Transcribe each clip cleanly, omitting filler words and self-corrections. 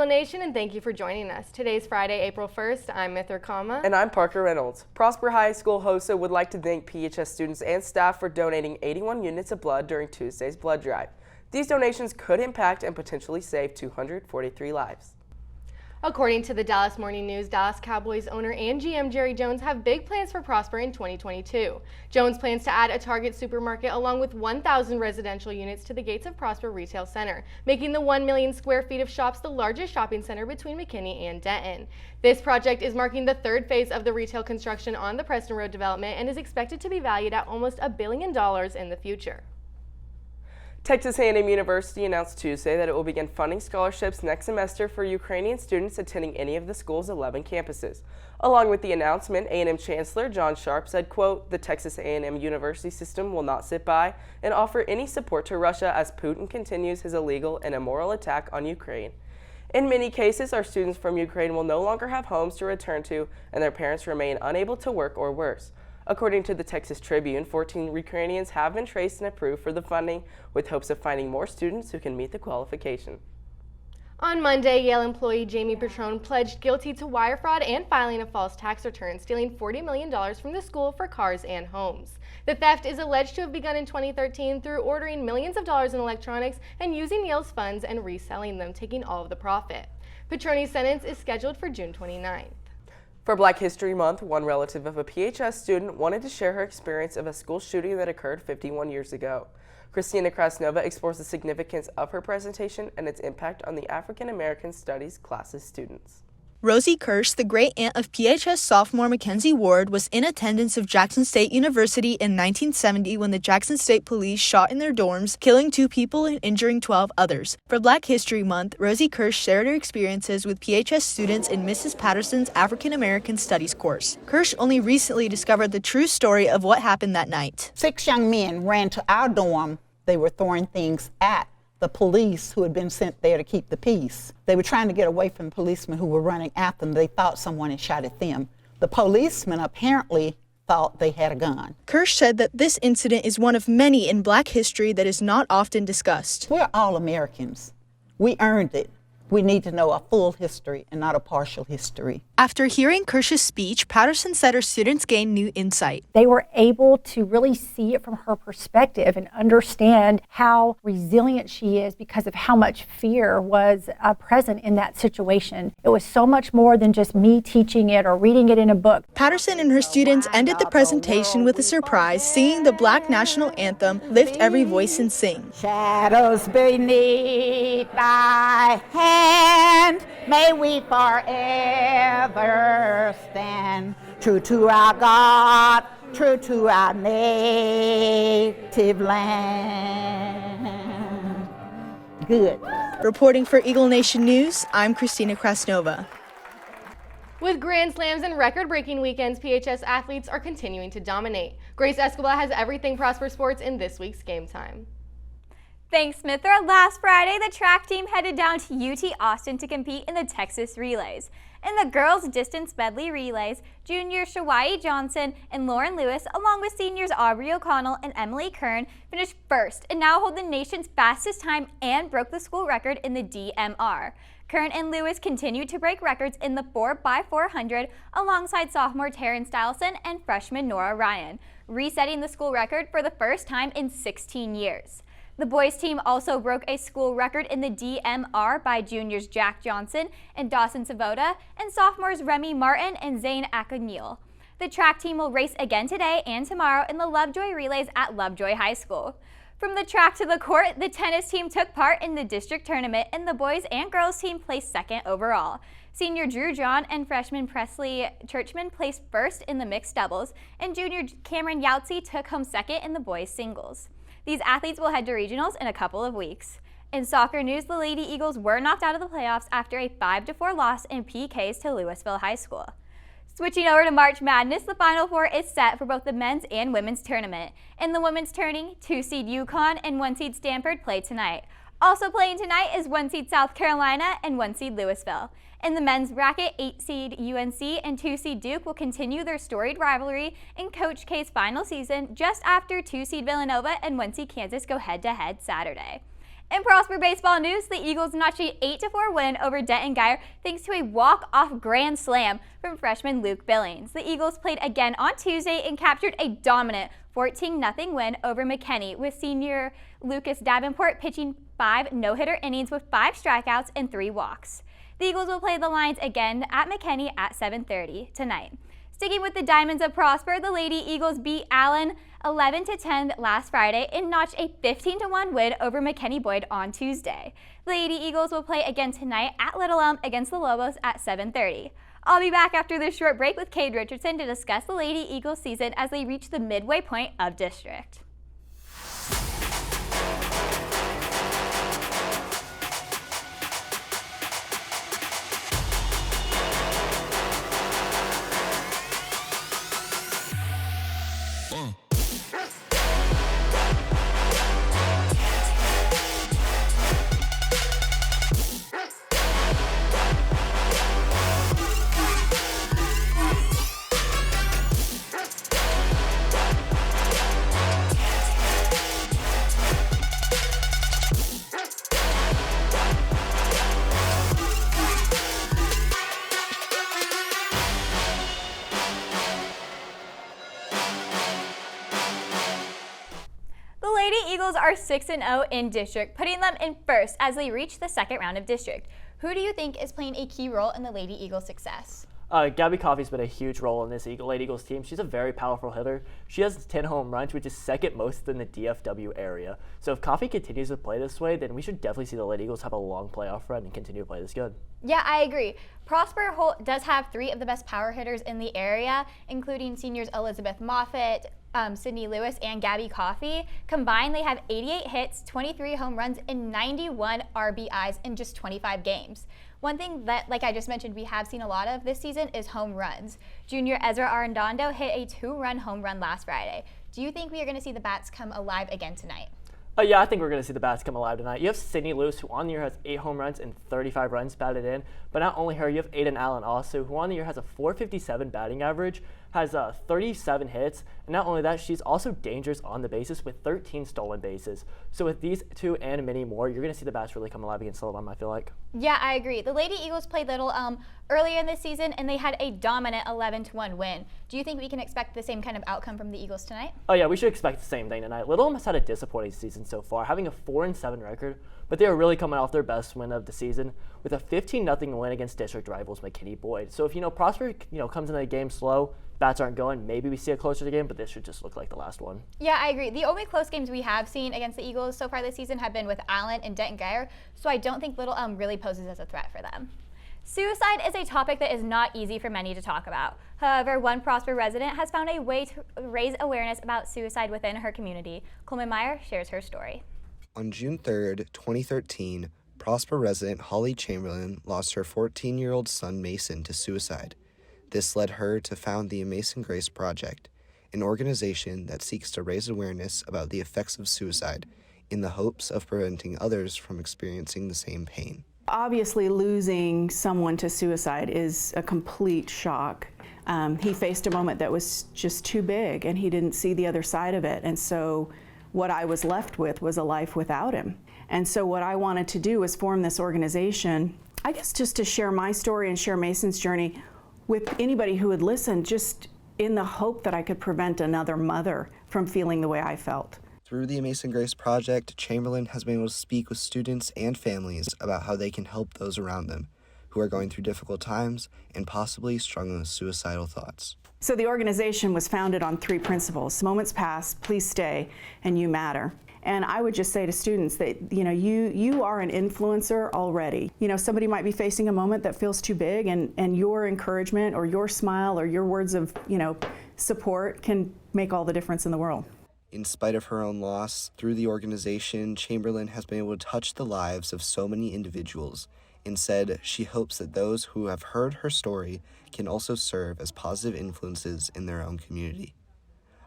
Nation, and thank you for joining us. Today's Friday, April 1st. I'm Mithra Kama. And I'm Parker Reynolds. Prosper High School HOSA would like to thank PHS students and staff for donating 81 units of blood during Tuesday's blood drive. These donations could impact and potentially save 243 lives. According to the Dallas Morning News, Dallas Cowboys owner and GM Jerry Jones have big plans for Prosper in 2022. Jones plans to add a Target supermarket along with 1,000 residential units to the gates of Prosper Retail Center, making the 1 million square feet of shops the largest shopping center between McKinney and Denton. This project is marking the third phase of the retail construction on the Preston Road development and is expected to be valued at almost $1 billion in the future. Texas A&M University announced Tuesday that it will begin funding scholarships next semester for Ukrainian students attending any of the school's 11 campuses. Along with the announcement, A&M Chancellor John Sharp said, quote, "The Texas A&M University system will not sit by and offer any support to Russia as Putin continues his illegal and immoral attack on Ukraine. In many cases, our students from Ukraine will no longer have homes to return to, and their parents remain unable to work or worse." According to the Texas Tribune, 14 Ukrainians have been traced and approved for the funding, with hopes of finding more students who can meet the qualification. On Monday, Yale employee Jamie Petrone pledged guilty to wire fraud and filing a false tax return, stealing $40 million from the school for cars and homes. The theft is alleged to have begun in 2013 through ordering millions of dollars in electronics and using Yale's funds and reselling them, taking all of the profit. Petrone's sentence is scheduled for June 29th. For Black History Month, one relative of a PHS student wanted to share her experience of a school shooting that occurred 51 years ago. Christina Krasnova explores the significance of her presentation and its impact on the African American Studies classes students. Rosie Kirsch, the great-aunt of PHS sophomore Mackenzie Ward, was in attendance of Jackson State University in 1970 when the Jackson State Police shot in their dorms, killing 2 people and injuring 12 others. For Black History Month, Rosie Kirsch shared her experiences with PHS students in Mrs. Patterson's African American Studies course. Kirsch only recently discovered the true story of what happened that night. 6 young men ran to our dorm. They were throwing things at the police who had been sent there to keep the peace. They were trying to get away from policemen who were running at them. They thought someone had shot at them. The policemen apparently thought they had a gun. Kirsch said that this incident is one of many in Black history that is not often discussed. We're all Americans. We earned it. We need to know a full history and not a partial history. After hearing Kirsch's speech, Patterson said her students gained new insight. They were able to really see it from her perspective and understand how resilient she is because of how much fear was present in that situation. It was so much more than just me teaching it or reading it in a book. Patterson and her students ended the presentation with a surprise, singing the Black National Anthem, "Lift Every Voice and Sing." Shadows beneath thy hand, may we forever stand true to our God, true to our native land. Good. Reporting for Eagle Nation News, I'm Christina Krasnova. With Grand Slams and record-breaking weekends, PHS athletes are continuing to dominate. Grace Escobar has everything Prosper Sports in this week's Game Time. Thanks, Mithra. Last Friday, the track team headed down to UT Austin to compete in the Texas Relays. In the girls' distance medley relays, juniors Shawai Johnson and Lauren Lewis, along with seniors Aubrey O'Connell and Emily Kern, finished first and now hold the nation's fastest time and broke the school record in the DMR. Kern and Lewis continued to break records in the 4x400 alongside sophomore Taryn Stylson and freshman Nora Ryan, resetting the school record for the first time in 16 years. The boys' team also broke a school record in the DMR by juniors Jack Johnson and Dawson Savoda and sophomores Remy Martin and Zane Akagneal. The track team will race again today and tomorrow in the Lovejoy Relays at Lovejoy High School. From the track to the court, the tennis team took part in the district tournament and the boys and girls team placed second overall. Senior Drew John and freshman Presley Churchman placed first in the mixed doubles, and junior Cameron Yautsy took home second in the boys singles. These athletes will head to regionals in a couple of weeks. In soccer news, the Lady Eagles were knocked out of the playoffs after a 5-4 loss in PKs to Louisville High School. Switching over to March Madness, the Final Four is set for both the men's and women's tournament. In the women's tourney, 2-seed UConn and 1-seed Stanford play tonight. Also playing tonight is 1-seed South Carolina and 1-seed Louisville. In the men's bracket, 8-seed UNC and 2-seed Duke will continue their storied rivalry in Coach K's final season just after 2-seed Villanova and 1-seed Kansas go head-to-head Saturday. In Prosper baseball news, the Eagles notched an 8-4 win over Denton Guyer thanks to a walk-off grand slam from freshman Luke Billings. The Eagles played again on Tuesday and captured a dominant 14-0 win over McKinney, with senior Lucas Davenport pitching 5 no-hitter innings with 5 strikeouts and 3 walks. The Eagles will play the Lions again at McKinney at 7:30 tonight. Sticking with the Diamonds of Prosper, the Lady Eagles beat Allen 11-10 last Friday and notched a 15-1 win over McKinney Boyd on Tuesday. The Lady Eagles will play again tonight at Little Elm against the Lobos at 7:30. I'll be back after this short break with Cade Richardson to discuss the Lady Eagles season as they reach the midway point of district. Eagles are 6-0 in district, putting them in first as they reach the second round of district. Who do you think is playing a key role in the Lady Eagles' success? Gabby Coffey's been a huge role in this Lady Eagles team. She's a very powerful hitter. She has 10 home runs, which is second most in the DFW area. So if Coffey continues to play this way, then we should definitely see the Lady Eagles have a long playoff run and continue to play this good. Yeah, I agree. Prosper does have 3 of the best power hitters in the area, including seniors Elizabeth Moffitt, Sydney Lewis, and Gabby Coffey. Combined, they have 88 hits, 23 home runs, and 91 RBIs in just 25 games. One thing that, like I just mentioned, we have seen a lot of this season is home runs. Junior Ezra Arredondo hit a 2-run home run last Friday. Do you think we are going to see the Bats come alive again tonight? Yeah, I think we're going to see the Bats come alive tonight. You have Sydney Lewis, who on the year has 8 home runs and 35 runs batted in. But not only her, you have Aiden Allen also, who on the year has a .457 batting average, has 37 hits. And not only that, she's also dangerous on the bases with 13 stolen bases. So with these two and many more, you're going to see the Bats really come alive against Little Elm, I feel like. Yeah, I agree. The Lady Eagles played Little Elm earlier in this season, and they had a dominant 11-1 win. Do you think we can expect the same kind of outcome from the Eagles tonight? Oh yeah, we should expect the same thing tonight. Little Elm has had a disappointing season so far, having a 4-7 record, but they are really coming off their best win of the season with a 15-0 win against district rivals McKinney Boyd. So if Prosper comes into the game slow, Bats aren't going, maybe we see a closer game, but this should just look like the last one. Yeah, I agree. The only close games we have seen against the Eagles so far this season have been with Allen and Denton Guyer, so I don't think Little Elm really poses as a threat for them. Suicide is a topic that is not easy for many to talk about. However, one Prosper resident has found a way to raise awareness about suicide within her community. Coleman Meyer shares her story. On June 3rd, 2013, Prosper resident Holly Chamberlain lost her 14-year-old son Mason to suicide. This led her to found the Amazing Grace Project, an organization that seeks to raise awareness about the effects of suicide in the hopes of preventing others from experiencing the same pain. Obviously, losing someone to suicide is a complete shock. He faced a moment that was just too big, and he didn't see the other side of it. And so what I was left with was a life without him. And so what I wanted to do was form this organization, I guess just to share my story and share Mason's journey with anybody who would listen, just in the hope that I could prevent another mother from feeling the way I felt. Through the Amazing Grace Project, Chamberlain has been able to speak with students and families about how they can help those around them who are going through difficult times and possibly struggling with suicidal thoughts. So the organization was founded on 3 principles: moments pass, please stay, and you matter. And I would just say to students that, you are an influencer already. Somebody might be facing a moment that feels too big, and your encouragement or your smile or your words of, support can make all the difference in the world. In spite of her own loss, through the organization, Chamberlain has been able to touch the lives of so many individuals, and said she hopes that those who have heard her story can also serve as positive influences in their own community.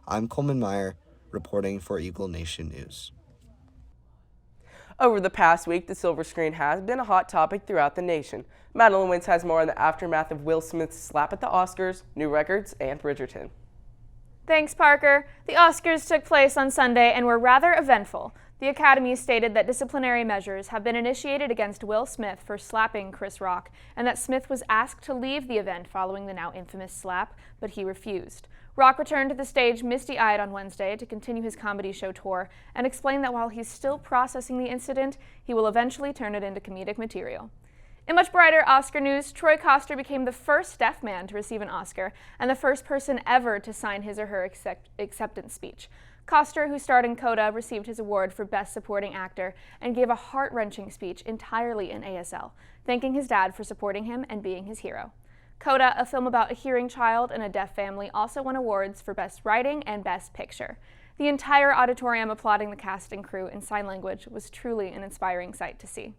I'm Coleman Meyer, reporting for Eagle Nation News. Over the past week, the silver screen has been a hot topic throughout the nation. Madeline Wentz has more on the aftermath of Will Smith's slap at the Oscars, new records, and Bridgerton. Thanks, Parker. The Oscars took place on Sunday and were rather eventful. The Academy stated that disciplinary measures have been initiated against Will Smith for slapping Chris Rock, and that Smith was asked to leave the event following the now infamous slap, but he refused. Rock returned to the stage misty-eyed on Wednesday to continue his comedy show tour and explained that while he's still processing the incident, he will eventually turn it into comedic material. In much brighter Oscar news, Troy Koster became the first deaf man to receive an Oscar and the first person ever to sign his or her acceptance speech. Koster, who starred in Coda, received his award for Best Supporting Actor and gave a heart-wrenching speech entirely in ASL, thanking his dad for supporting him and being his hero. Coda, a film about a hearing child and a deaf family, also won awards for Best Writing and Best Picture. The entire auditorium applauding the cast and crew in sign language was truly an inspiring sight to see.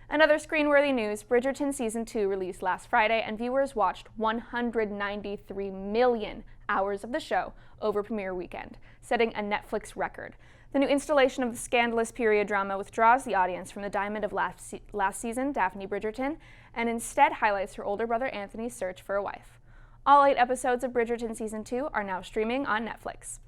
Another screen-worthy news, Bridgerton Season 2 released last Friday, and viewers watched 193 million hours of the show over premiere weekend, setting a Netflix record. The new installation of the scandalous period drama withdraws the audience from the diamond of last season, Daphne Bridgerton, and instead highlights her older brother Anthony's search for a wife. All 8 episodes of Bridgerton Season 2 are now streaming on Netflix.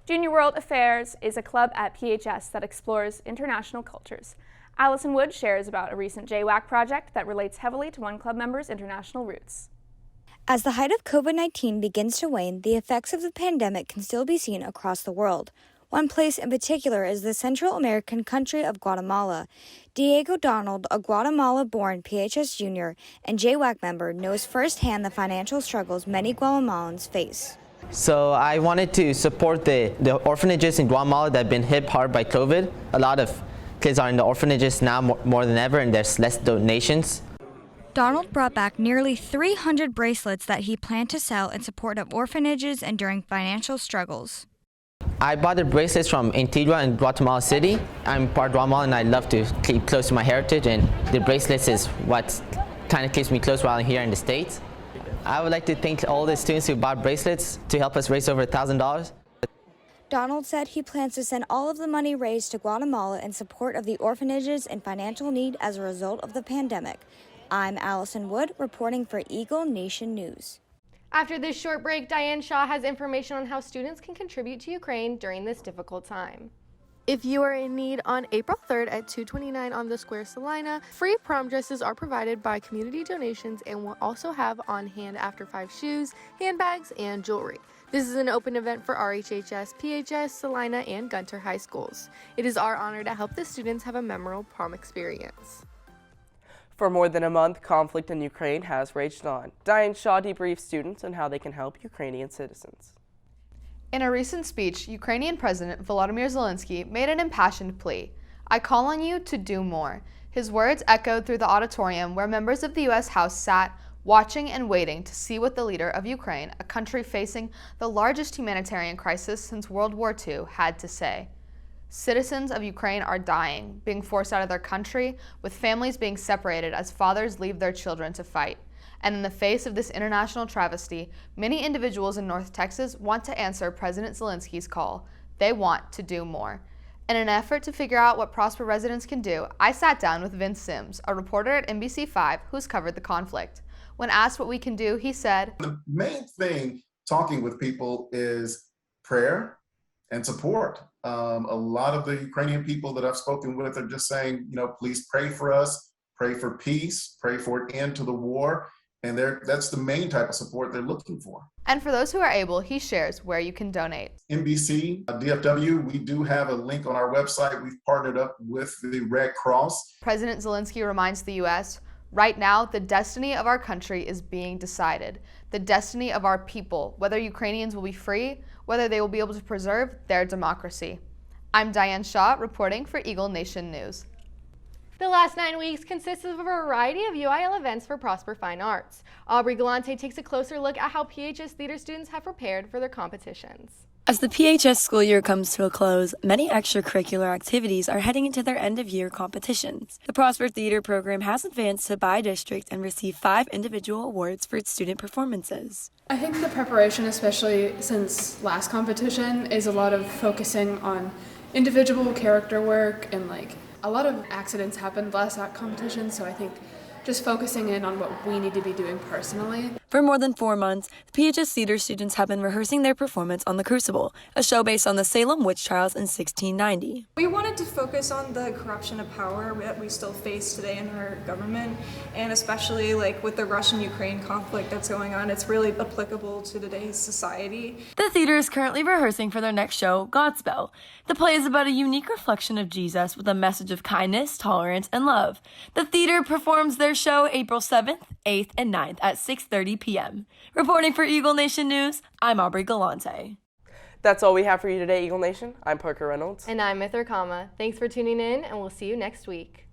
Junior World Affairs is a club at PHS that explores international cultures. Allison Wood shares about a recent JWAC project that relates heavily to one club member's international roots. As the height of COVID-19 begins to wane, the effects of the pandemic can still be seen across the world. One place in particular is the Central American country of Guatemala. Diego Donald, a Guatemala-born PHS junior and JWAC member, knows firsthand the financial struggles many Guatemalans face. So I wanted to support the orphanages in Guatemala that have been hit hard by COVID. A lot of kids are in the orphanages now more than ever, and there's less donations. Donald brought back nearly 300 bracelets that he planned to sell in support of orphanages and during financial struggles. I bought the bracelets from Antigua in Guatemala City. I'm part Guatemalan and I love to keep close to my heritage, and the bracelets is what kind of keeps me close while I'm here in the States. I would like to thank all the students who bought bracelets to help us raise over $1,000. Donald said he plans to send all of the money raised to Guatemala in support of the orphanages in financial need as a result of the pandemic. I'm Allison Wood, reporting for Eagle Nation News. After this short break, Diane Shaw has information on how students can contribute to Ukraine during this difficult time. If you are in need, on April 3rd at 229 on the Square Salina, free prom dresses are provided by community donations and will also have on hand after 5 shoes, handbags, and jewelry. This is an open event for RHHS, PHS, Salina, and Gunter High Schools. It is our honor to help the students have a memorable prom experience. For more than a month, conflict in Ukraine has raged on. Diane Shaw debriefed students on how they can help Ukrainian citizens. In a recent speech, Ukrainian President Volodymyr Zelensky made an impassioned plea. "I call on you to do more." His words echoed through the auditorium where members of the U.S. House sat, watching and waiting to see what the leader of Ukraine, a country facing the largest humanitarian crisis since World War II, had to say. Citizens of Ukraine are dying, being forced out of their country, with families being separated as fathers leave their children to fight. And in the face of this international travesty, many individuals in North Texas want to answer President Zelensky's call. They want to do more. In an effort to figure out what Prosper residents can do, I sat down with Vince Sims, a reporter at NBC5 who's covered the conflict. When asked what we can do, he said, "The main thing talking with people is prayer and support. A lot of the Ukrainian people that I've spoken with are just saying, please pray for us, pray for peace, pray for an end to the war. And that's the main type of support they're looking for. And for those who are able, he shares where you can donate. NBC, DFW, we do have a link on our website. We've partnered up with the Red Cross. President Zelensky reminds the U.S., right now, the destiny of our country is being decided. The destiny of our people, whether Ukrainians will be free, whether they will be able to preserve their democracy. I'm Diane Shaw, reporting for Eagle Nation News. The last 9 weeks consisted of a variety of UIL events for Prosper Fine Arts. Aubrey Galante takes a closer look at how PHS theater students have prepared for their competitions. As the PHS school year comes to a close, many extracurricular activities are heading into their end-of-year competitions. The Prosper Theater program has advanced to by-district and received 5 individual awards for its student performances. I think the preparation, especially since last competition, is a lot of focusing on individual character work, and a lot of accidents happened last competition, so I think just focusing in on what we need to be doing personally. For more than 4 months, the PHS theater students have been rehearsing their performance on The Crucible, a show based on the Salem witch trials in 1690. We wanted to focus on the corruption of power that we still face today in our government, and especially like with the Russian-Ukraine conflict that's going on, it's really applicable to today's society. The theater is currently rehearsing for their next show, Godspell. The play is about a unique reflection of Jesus with a message of kindness, tolerance, and love. The theater performs their show April 7th, 8th, and 9th at 6:30 p.m. Reporting for Eagle Nation News, I'm Aubrey Galante. That's all we have for you today, Eagle Nation. I'm Parker Reynolds. And I'm Mithra Kama. Thanks for tuning in, and we'll see you next week.